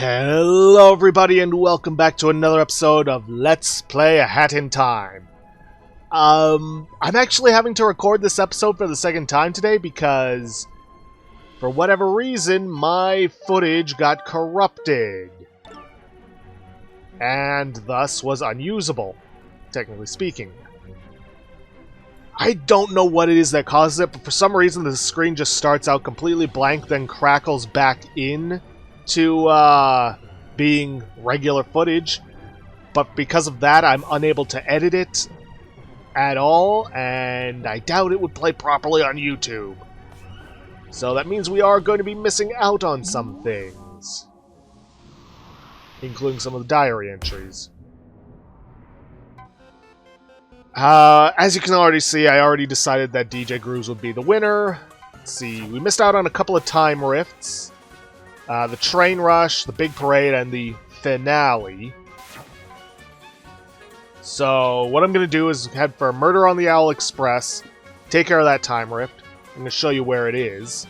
Hello everybody and welcome back to another episode of Let's Play A Hat in Time. I'm actually having to record this episode for the second time today because, for whatever reason, my footage got corrupted. And thus was unusable, technically speaking. I don't know what it is that causes it, but for some reason the screen just starts out completely blank, then crackles back in to being regular footage, but because of that I'm unable to edit it at all, and I doubt it would play properly on YouTube. So that means we are going to be missing out on some things, including some of the diary entries. As you can already see, I already decided that DJ Grooves would be the winner. Let's see, we missed out on a couple of time rifts. The train rush, the big parade, and the finale. So what I'm going to do is head for Murder on the Owl Express, take care of that time rift. I'm going to show you where it is.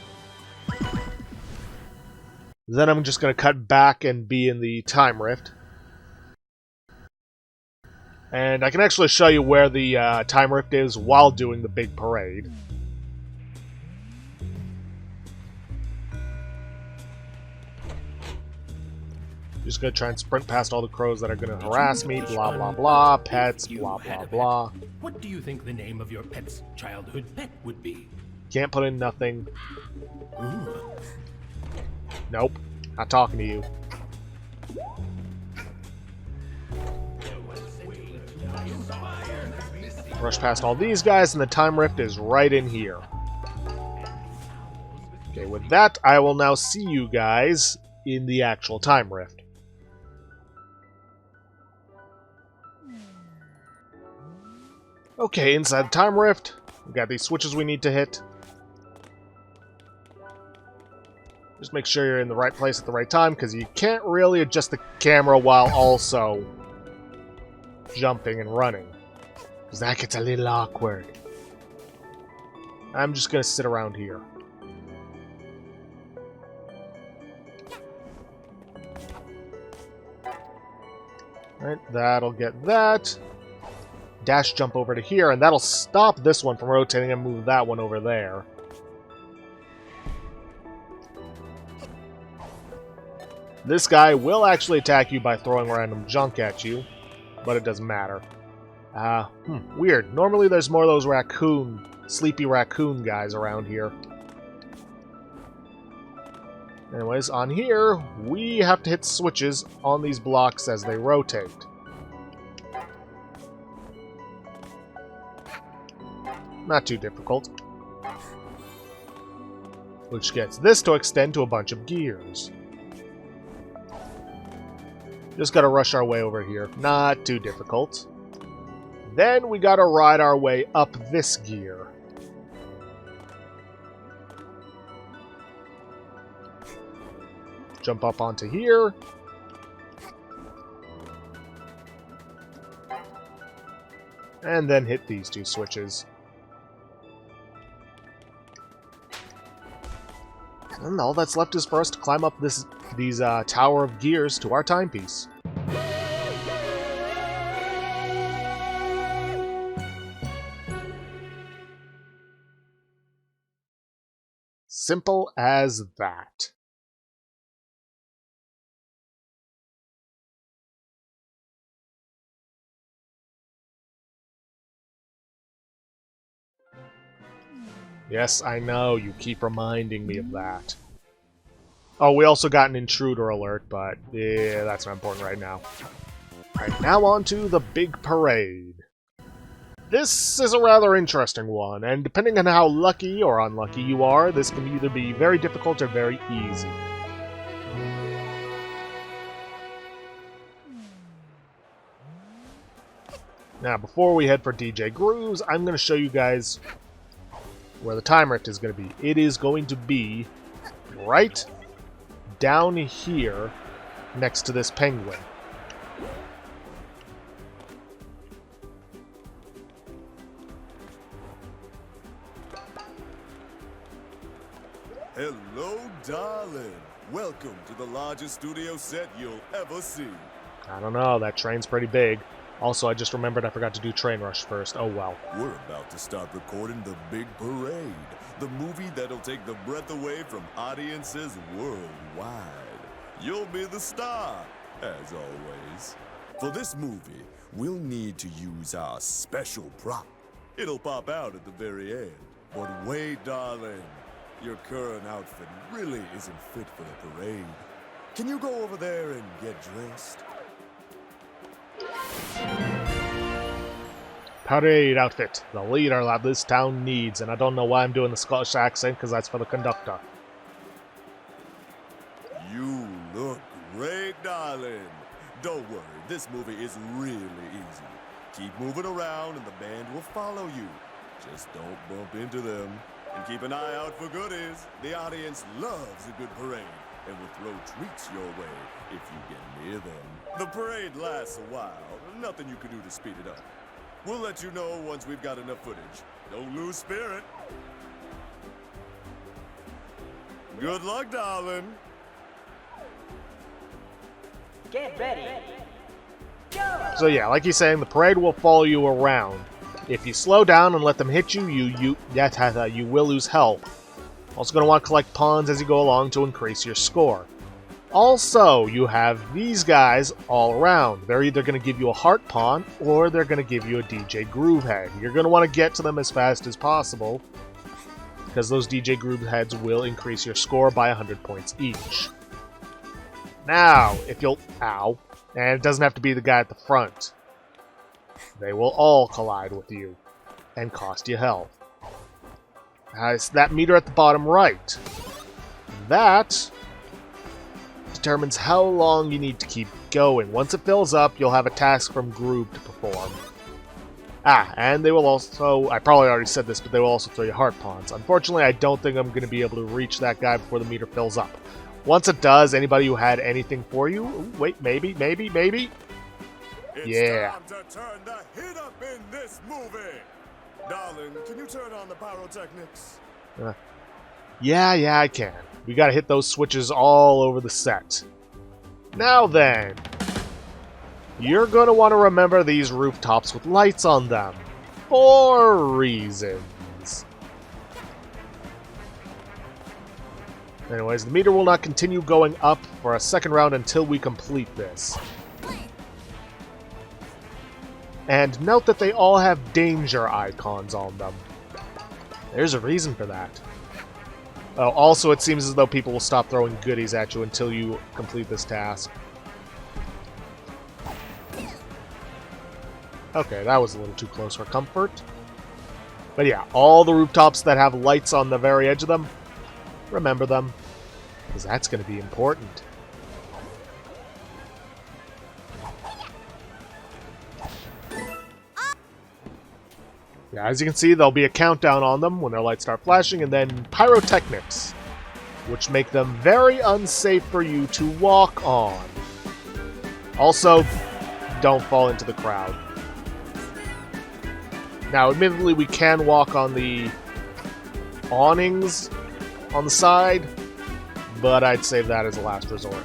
Then I'm just going to cut back and be in the time rift. And I can actually show you where the time rift is while doing the big parade. Just gonna try and sprint past all the crows that are gonna harass me, blah blah blah, pets, blah blah blah. What do you think the name of your pet's childhood pet would be? Can't put in nothing. Ooh. Nope, not talking to you. Rush past all these guys, and the time rift is right in here. Okay, with that, I will now see you guys in the actual time rift. Okay, inside the time rift, we got these switches we need to hit. Just make sure you're in the right place at the right time, because you can't really adjust the camera while also jumping and running, because that gets a little awkward. I'm just going to sit around here. Alright, that'll get that. Dash jump over to here, and that'll stop this one from rotating and move that one over there. This guy will actually attack you by throwing random junk at you, but it doesn't matter. Weird. Normally there's more of those sleepy raccoon guys around here. Anyways, on here, we have to hit switches on these blocks as they rotate. Not too difficult. Which gets this to extend to a bunch of gears. Just gotta rush our way over here. Not too difficult. Then we gotta ride our way up this gear. Jump up onto here. And then hit these two switches. And all that's left is for us to climb up these tower of gears to our timepiece. Simple as that. Yes, I know, you keep reminding me of that. Oh, we also got an intruder alert, but yeah, that's not important right now. Alright, now on to the big parade. This is a rather interesting one, and depending on how lucky or unlucky you are, this can either be very difficult or very easy. Now, before we head for DJ Grooves, I'm going to show you guys where the time rift is going to be. It is going to be right down here next to this penguin. Hello, darling. Welcome to the largest studio set you'll ever see. I don't know, that train's pretty big. Also, I just remembered I forgot to do Train Rush first. Oh well. We're about to start recording The Big Parade, the movie that'll take the breath away from audiences worldwide. You'll be the star, as always. For this movie, we'll need to use our special prop. It'll pop out at the very end. But wait, darling. Your current outfit really isn't fit for the parade. Can you go over there and get dressed? Parade outfit. The leader that this town needs. And I don't know why I'm doing the Scottish accent, because that's for the conductor. You look great, darling. Don't worry, this movie is really easy. Keep moving around and the band will follow you. Just don't bump into them. And keep an eye out for goodies. The audience loves a good parade and will throw treats your way if you get near them. The parade lasts a while. Nothing you can do to speed it up. We'll let you know once we've got enough footage. Don't lose spirit. Good luck, darling. Get ready. Go! So yeah, like he's saying, the parade will follow you around. If you slow down and let them hit you, you will lose health. Also going to want to collect pawns as you go along to increase your score. Also, you have these guys all around. They're either going to give you a heart pawn, or they're going to give you a DJ Groove Head. You're going to want to get to them as fast as possible, because those DJ Groove Heads will increase your score by 100 points each. Now, if you'll... Ow. And it doesn't have to be the guy at the front. They will all collide with you and cost you health. It's that meter at the bottom right. That determines how long you need to keep going. Once it fills up, you'll have a task from Groove to perform. And they will also... I probably already said this, but they will also throw you heart pawns. Unfortunately, I don't think I'm going to be able to reach that guy before the meter fills up. Once it does, anybody who had anything for you... Ooh, wait, maybe? Yeah. It's time to turn the heat up in this movie. Darling, can you turn on the pyrotechnics? Yeah, I can. We gotta hit those switches all over the set. Now then, you're gonna want to remember these rooftops with lights on them. For reasons. Anyways, the meter will not continue going up for a second round until we complete this. And note that they all have danger icons on them. There's a reason for that. Oh, also it seems as though people will stop throwing goodies at you until you complete this task. Okay, that was a little too close for comfort. But yeah, all the rooftops that have lights on the very edge of them, remember them, because that's going to be important. Yeah, as you can see, there'll be a countdown on them when their lights start flashing, and then pyrotechnics, which make them very unsafe for you to walk on. Also, don't fall into the crowd. Now, admittedly, we can walk on the awnings on the side, but I'd save that as a last resort.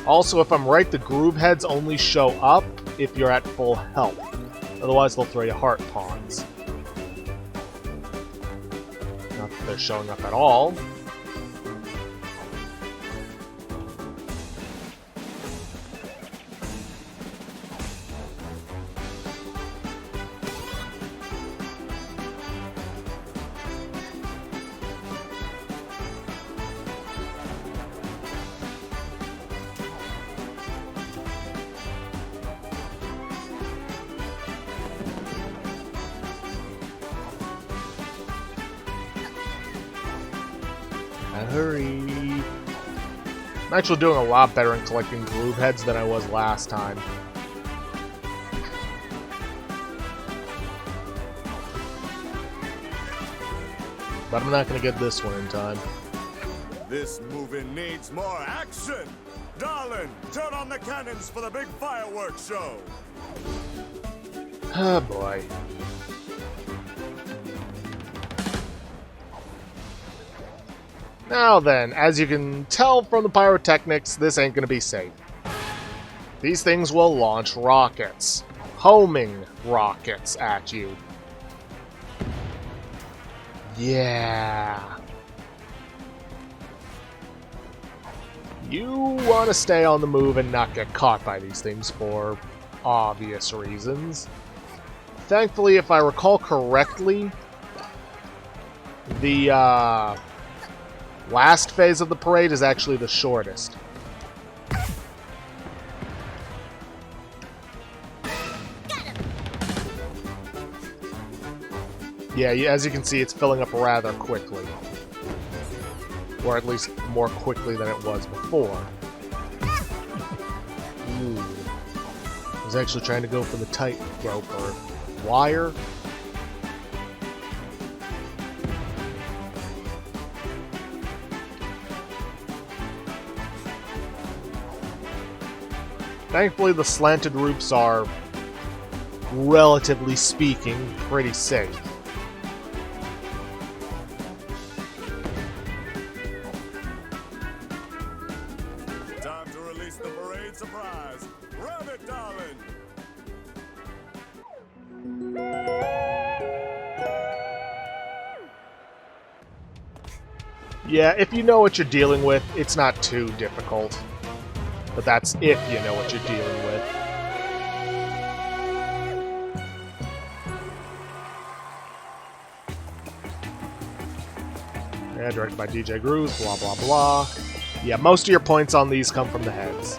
Also, if I'm right, the groove heads only show up if you're at full health. Otherwise, they'll throw you heart pawns. Not that they're showing up at all. Hurry. I'm actually doing a lot better in collecting groove heads than I was last time. But I'm not going to get this one in time. This movie needs more action! Darling, turn on the cannons for the big fireworks show! Oh boy. Now then, as you can tell from the pyrotechnics, this ain't gonna be safe. These things will launch rockets. Homing rockets at you. Yeah. You want to stay on the move and not get caught by these things for obvious reasons. Thankfully, if I recall correctly, the last phase of the parade is actually the shortest. Yeah, as you can see, it's filling up rather quickly. Or at least more quickly than it was before. Ooh. I was actually trying to go for the tight rope or wire. Thankfully, the slanted roofs are, relatively speaking, pretty safe. Time to release the parade surprise. Run it, darling! Yeah, if you know what you're dealing with, it's not too difficult. But that's if you know what you're dealing with. Yeah, directed by DJ Grooves, blah blah blah. Yeah, most of your points on these come from the heads.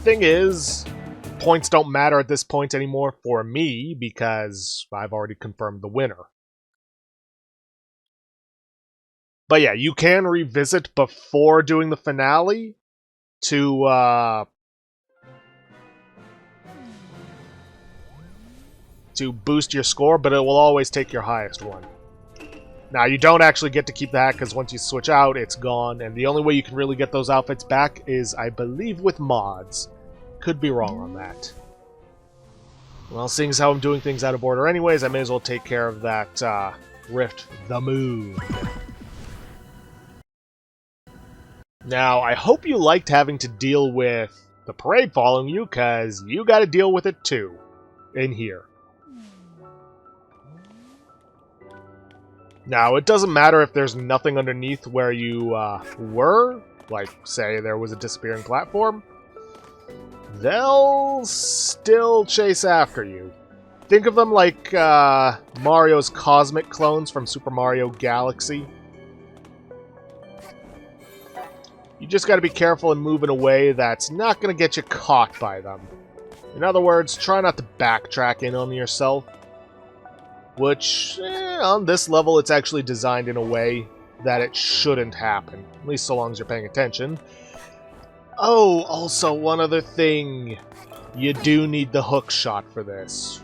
Thing is, points don't matter at this point anymore for me because I've already confirmed the winner. But yeah, you can revisit before doing the finale to boost your score, but it will always take your highest one. Now, you don't actually get to keep the hat because once you switch out, it's gone, and the only way you can really get those outfits back is, I believe, with mods. Could be wrong on that. Well, seeing as how I'm doing things out of order anyways, I may as well take care of that Rift the Moon. Now, I hope you liked having to deal with the parade following you, because you gotta deal with it too, in here. Now, it doesn't matter if there's nothing underneath where you were, like, say, there was a disappearing platform. They'll still chase after you. Think of them like Mario's cosmic clones from Super Mario Galaxy. You just gotta be careful and move in a way that's not gonna get you caught by them. In other words, try not to backtrack in on yourself. Which, on this level, it's actually designed in a way that it shouldn't happen. At least so long as you're paying attention. Oh, also one other thing. You do need the hook shot for this.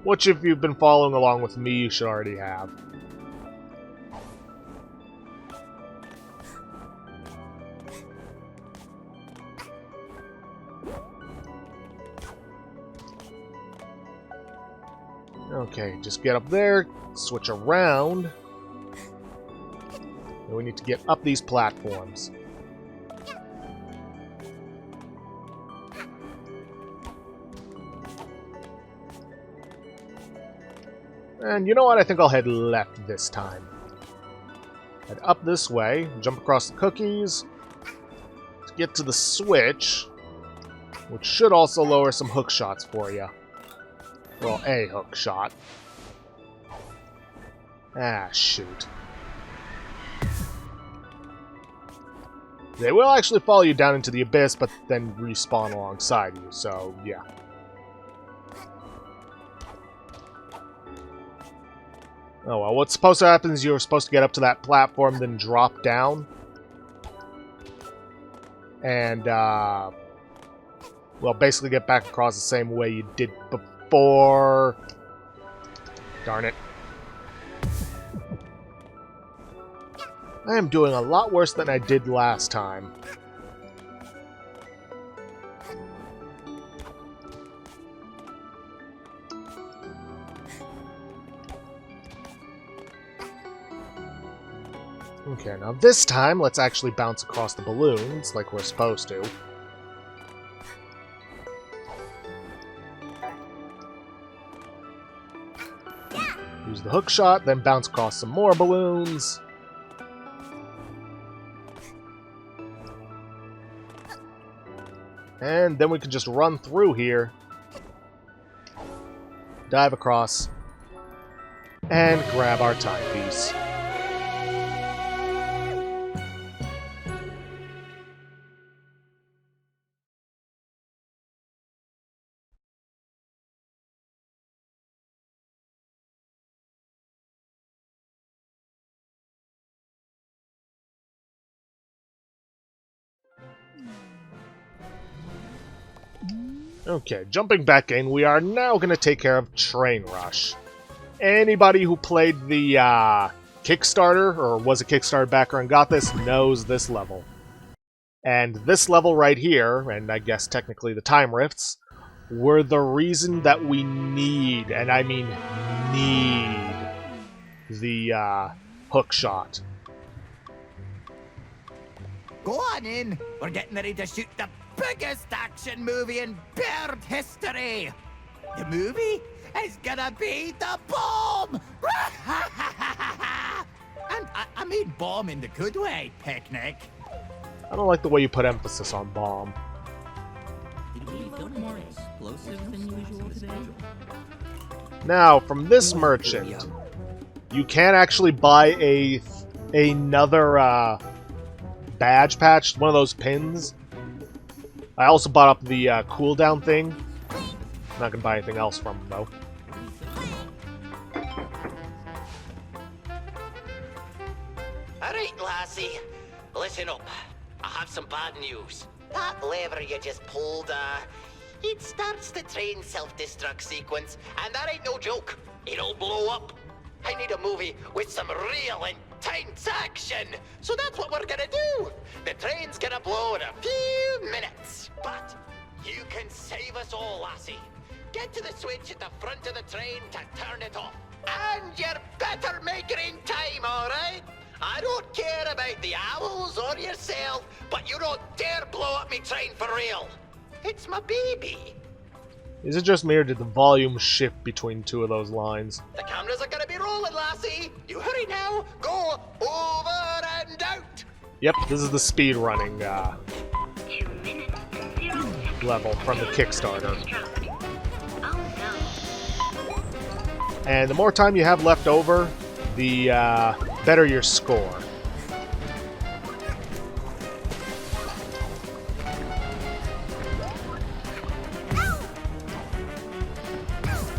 Which, if you've been following along with me, you should already have. Okay, just get up there, switch around. And we need to get up these platforms. And you know what? I think I'll head left this time. Head up this way, jump across the cookies, to get to the switch, which should also lower some hook shots for you. Well, a hook shot. Ah, shoot. They will actually follow you down into the abyss, but then respawn alongside you, so yeah. Oh well, what's supposed to happen is you're supposed to get up to that platform, then drop down. And, well, basically get back across the same way you did before. Darn it. I am doing a lot worse than I did last time. Okay, now this time, let's actually bounce across the balloons like we're supposed to. Use the hook shot, then bounce across some more balloons. And then we can just run through here. Dive across. And grab our timepiece. Okay, jumping back in, we are now going to take care of Train Rush. Anybody who played the Kickstarter, or was a Kickstarter backer and got this, knows this level. And this level right here, and I guess technically the time rifts, were the reason that we need, and I mean need, the hook shot. Go on in. We're getting ready to shoot the biggest action movie in bird history. The movie is gonna be the bomb. And I mean bomb in the good way, Picnic. I don't like the way you put emphasis on bomb. Did we feel more explosive than usual today? Now, from this merchant, you can actually buy another badge patch, one of those pins. I also bought up the cooldown thing. I'm not gonna buy anything else from him, though. Alright, lassie. Listen up. I have some bad news. That lever you just pulled, it starts the train self-destruct sequence, and that ain't no joke. It'll blow up. I need a movie with some real intense action. So that's what we're gonna do. The train's gonna blow in a few minutes. But you can save us all, lassie. Get to the switch at the front of the train to turn it off. And you better make it in time, alright? I don't care about the owls or yourself, but you don't dare blow up me train for real. It's my baby. Is it just me, or did the volume shift between two of those lines? The cameras are gonna be rolling, lassie. You hurry now. Go over and out. Yep, this is the speed running level from the Kickstarter. And the more time you have left over, the better your score.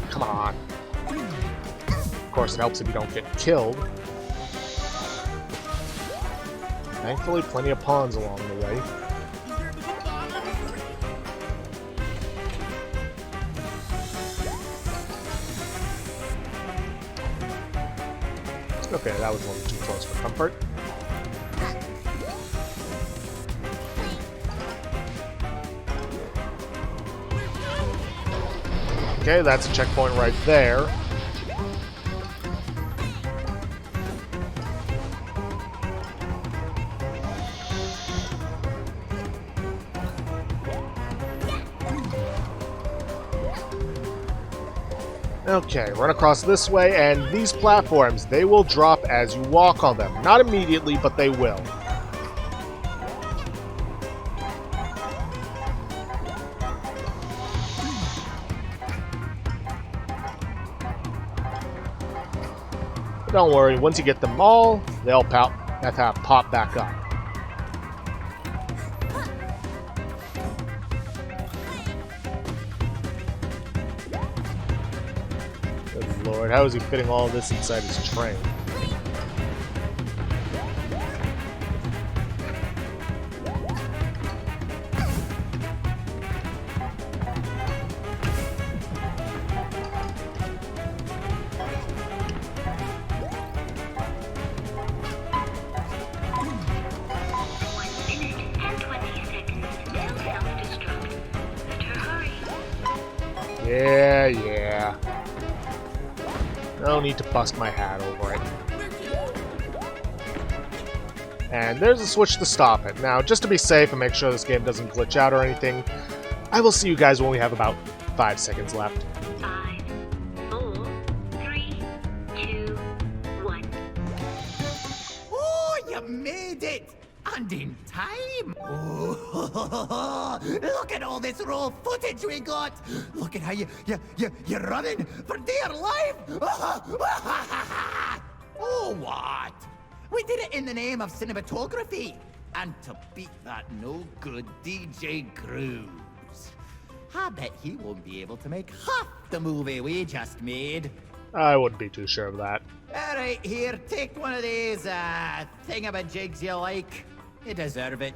Come on. Of course, it helps if you don't get killed. Thankfully, plenty of pawns along the way. Okay, that was a little too close for comfort. Okay, that's a checkpoint right there. Okay, run across this way, and these platforms, they will drop as you walk on them. Not immediately, but they will. But don't worry, once you get them all, they'll pop back up. Good lord, how is he fitting all of this inside his train? Yeah. No need to bust my hat over it. And there's a switch to stop it. Now, just to be safe and make sure this game doesn't glitch out or anything, I will see you guys when we have about 5 seconds left. 5, 4, 3, 2, 1. Oh, you made it! And in time! Oh, look at all this raw footage we got! Look at how you're running for dear life! Oh, what? We did it in the name of cinematography! And to beat that no-good DJ Cruz. I bet he won't be able to make half the movie we just made. I wouldn't be too sure of that. All right, here, take one of these, thingamajigs you like. You deserve it.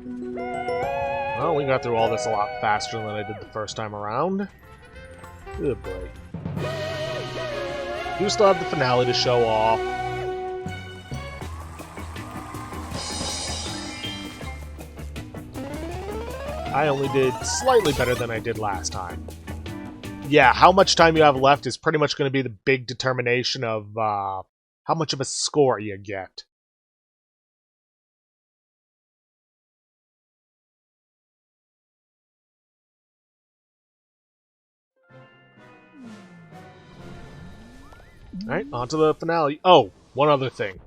Well, we got through all this a lot faster than I did the first time around. Good boy. Do still have the finale to show off. I only did slightly better than I did last time. Yeah, how much time you have left is pretty much going to be the big determination of how much of a score you get. Alright, on to the finale. Oh, one other thing.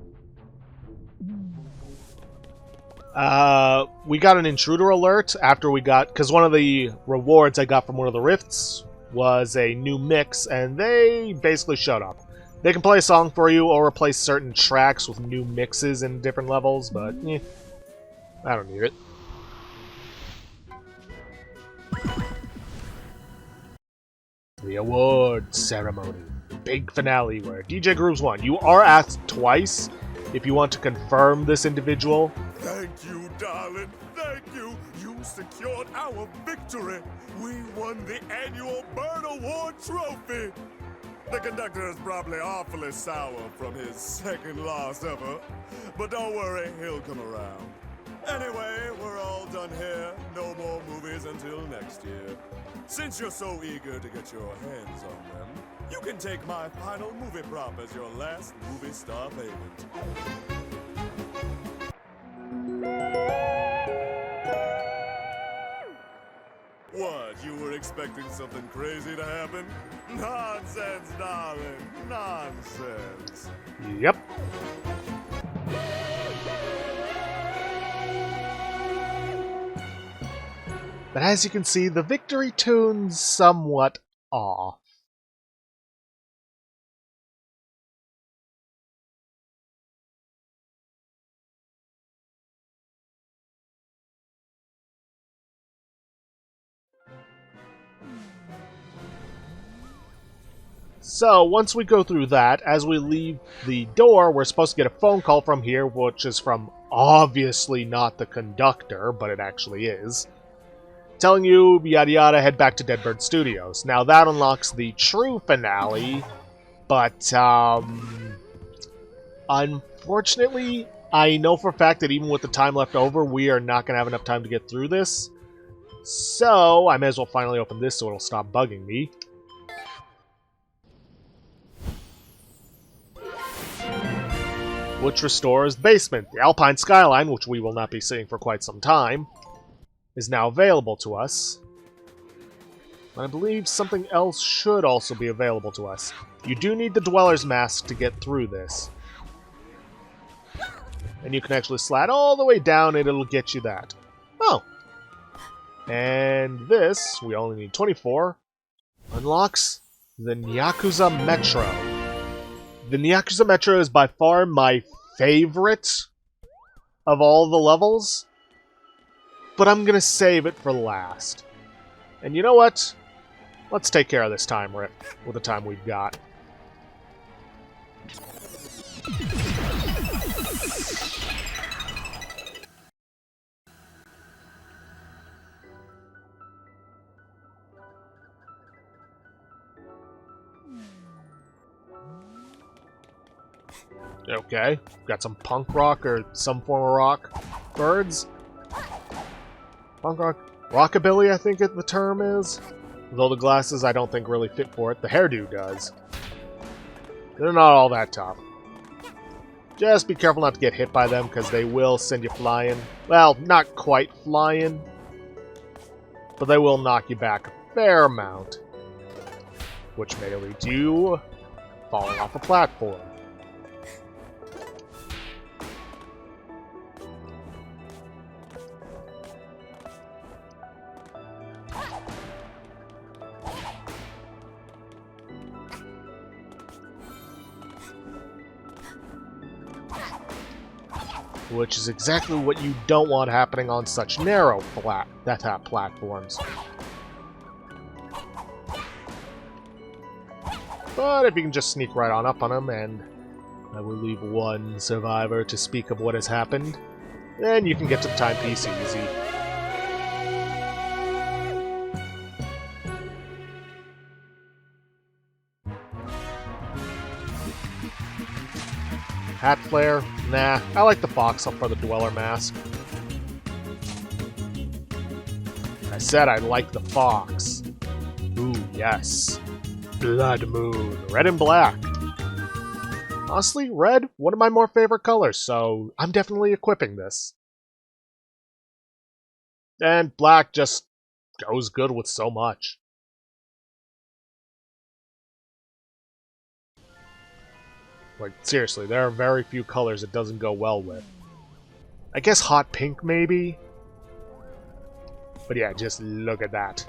We got an intruder alert after we got... Because one of the rewards I got from one of the rifts was a new mix, and they basically showed up. They can play a song for you or replace certain tracks with new mixes in different levels, but I don't need it. The award ceremony. Big finale where DJ Grooves won. You are asked twice if you want to confirm this individual. Thank you, darling. Thank you. You secured our victory. We won the annual Bird Award trophy. The conductor is probably awfully sour from his second loss ever. But don't worry, he'll come around. Anyway, we're all done here. No more movies until next year. Since you're so eager to get your hands on them, you can take my final movie prop as your last movie star payment. What, you were expecting something crazy to happen? Nonsense, darling. Nonsense. Yep. But as you can see, the victory tune's somewhat off. So, once we go through that, as we leave the door, we're supposed to get a phone call from here, which is from obviously not the conductor, but it actually is. Telling you, yada yada, head back to Deadbird Studios. Now that unlocks the true finale, but unfortunately, I know for a fact that even with the time left over, we are not going to have enough time to get through this. So, I may as well finally open this so it'll stop bugging me. Which restores Basement. The Alpine Skyline, which we will not be seeing for quite some time, is now available to us. I believe something else should also be available to us. You do need the Dweller's Mask to get through this. And you can actually slide all the way down and it'll get you that. Oh. And this, we only need 24, unlocks the Yakuza Metro. The Yakuza Metro is by far my favorite of all the levels, but I'm gonna save it for last. And you know what? Let's take care of this time, Rip, with the time we've got. Okay, got some punk rock or some form of rock birds. Punk rock, rockabilly, I think the term is. Though the glasses I don't think really fit for it. The hairdo does. They're not all that tough. Just be careful not to get hit by them, because they will send you flying. Well, not quite flying, but they will knock you back a fair amount, which may lead to you falling off a platform. Which is exactly what you don't want happening on such narrow platforms. But if you can just sneak right on up on them, and I will leave one survivor to speak of what has happened, then you can get to the timepiece easy. Hat flare? Nah, I like the fox up for the dweller mask. I said I like the fox. Ooh, yes. Blood Moon. Red and black. Honestly, red, one of my more favorite colors, so I'm definitely equipping this. And black just goes good with so much. Like, seriously, there are very few colors it doesn't go well with. I guess hot pink, maybe? But yeah, just look at that.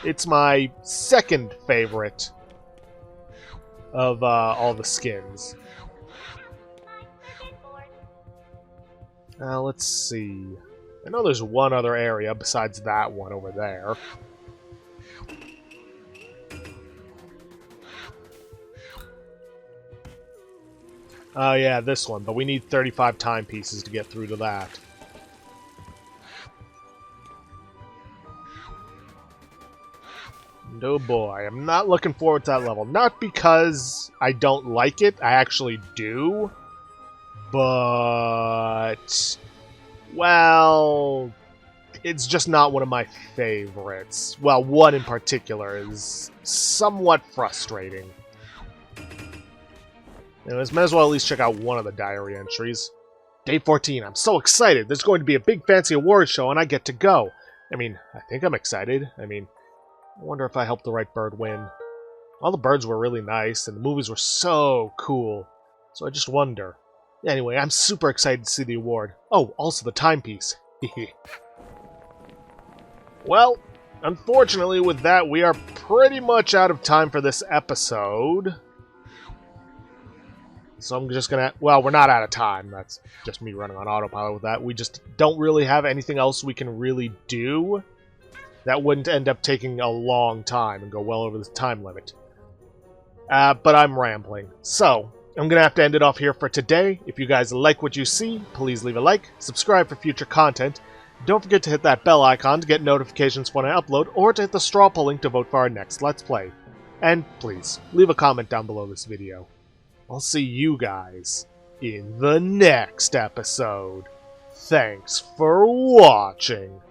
It's my second favorite of all the skins. Let's see. I know there's one other area besides that one over there. Oh yeah, this one, but we need 35 timepieces to get through to that. And oh boy, I'm not looking forward to that level. Not because I don't like it, I actually do. But... well... it's just not one of my favorites. Well, one in particular is somewhat frustrating. Anyways, might as well at least check out one of the diary entries. Day 14, I'm so excited! There's going to be a big fancy award show and I get to go! I mean, I think I'm excited. I wonder if I helped the right bird win. All the birds were really nice, and the movies were so cool. So I just wonder. Anyway, I'm super excited to see the award. Oh, also the timepiece. Well, unfortunately with that, we are pretty much out of time for this episode. So I'm just gonna... well, we're not out of time. That's just me running on autopilot with that. We just don't really have anything else we can really do that wouldn't end up taking a long time and go well over the time limit. But I'm rambling. So, I'm gonna have to end it off here for today. If you guys like what you see, please leave a like, subscribe for future content. Don't forget to hit that bell icon to get notifications when I upload, or to hit the straw poll link to vote for our next Let's Play. And please, leave a comment down below this video. I'll see you guys in the next episode. Thanks for watching.